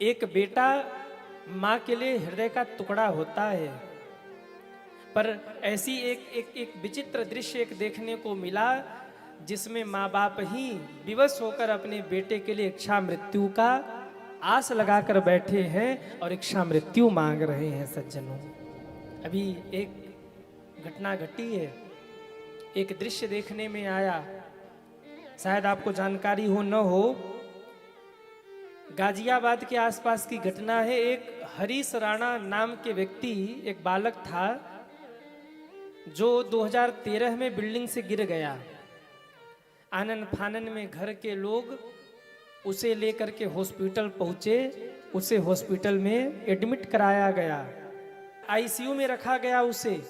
एक बेटा माँ के लिए हृदय का टुकड़ा होता है, पर ऐसी एक विचित्र दृश्य एक देखने को मिला जिसमें माँ बाप ही विवश होकर अपने बेटे के लिए इच्छा मृत्यु का आस लगाकर बैठे हैं और इच्छा मृत्यु मांग रहे हैं। सज्जनों, अभी एक घटना घटी है, एक दृश्य देखने में आया, शायद आपको जानकारी हो न हो। गाजियाबाद के आसपास की घटना है। एक हरीश राणा नाम के व्यक्ति, एक बालक था जो 2013 में बिल्डिंग से गिर गया। आनन फानन में घर के लोग उसे लेकर के हॉस्पिटल पहुंचे, उसे हॉस्पिटल में एडमिट कराया गया, आईसीयू में रखा गया उसे।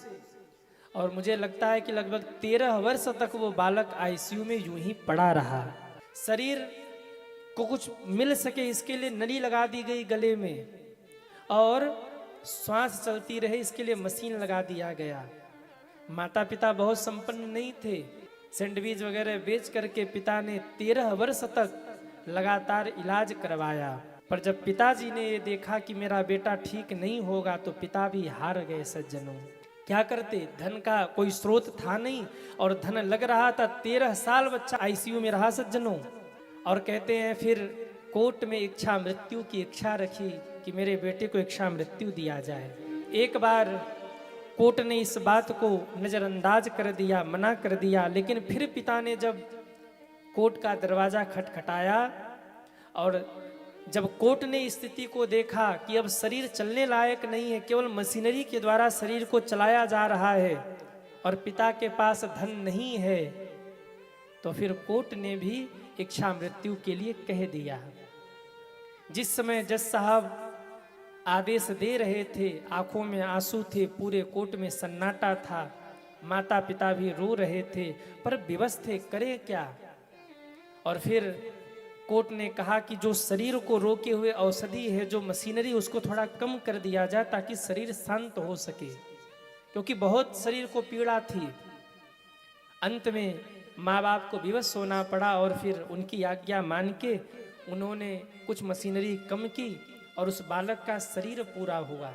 और मुझे लगता है कि लगभग 13 वर्ष तक वो बालक आईसीयू में यूं ही पड़ा रहा। शरीर को कुछ मिल सके इसके लिए नली लगा दी गई गले में और श्वास चलती रहे इसके लिए मशीन लगा दिया गया। माता पिता बहुत संपन्न नहीं थे, सैंडविच वगैरह बेच करके पिता ने 13 वर्ष तक लगातार इलाज करवाया। पर जब पिताजी ने ये देखा कि मेरा बेटा ठीक नहीं होगा तो पिता भी हार गए। सज्जनों, क्या करते, धन का कोई स्रोत था नहीं और धन लग रहा था। 13 साल बच्चा आईसीयू में रहा सज्जनों। और कहते हैं फिर कोर्ट में इच्छा मृत्यु की इच्छा रखी कि मेरे बेटे को इच्छा मृत्यु दिया जाए। एक बार कोर्ट ने इस बात को नजरअंदाज कर दिया, मना कर दिया, लेकिन फिर पिता ने जब कोर्ट का दरवाजा खटखटाया और जब कोर्ट ने स्थिति को देखा कि अब शरीर चलने लायक नहीं है, केवल मशीनरी के द्वारा शरीर को चलाया जा रहा है और पिता के पास धन नहीं है, तो फिर कोर्ट ने भी इच्छा मृत्यु के लिए कह दिया। जिस समय जज साहब आदेश दे रहे थे, आंखों में आंसू थे, पूरे कोर्ट में सन्नाटा था, माता पिता भी रो रहे थे पर विवश थे, करे क्या। और फिर कोर्ट ने कहा कि जो शरीर को रोके हुए औषधि है, जो मशीनरी, उसको थोड़ा कम कर दिया जाए ताकि शरीर शांत हो सके, क्योंकि बहुत शरीर को पीड़ा थी। अंत में माँ बाप को विवश होना पड़ा और फिर उनकी आज्ञा मान के उन्होंने कुछ मशीनरी कम की और उस बालक का शरीर पूरा हुआ।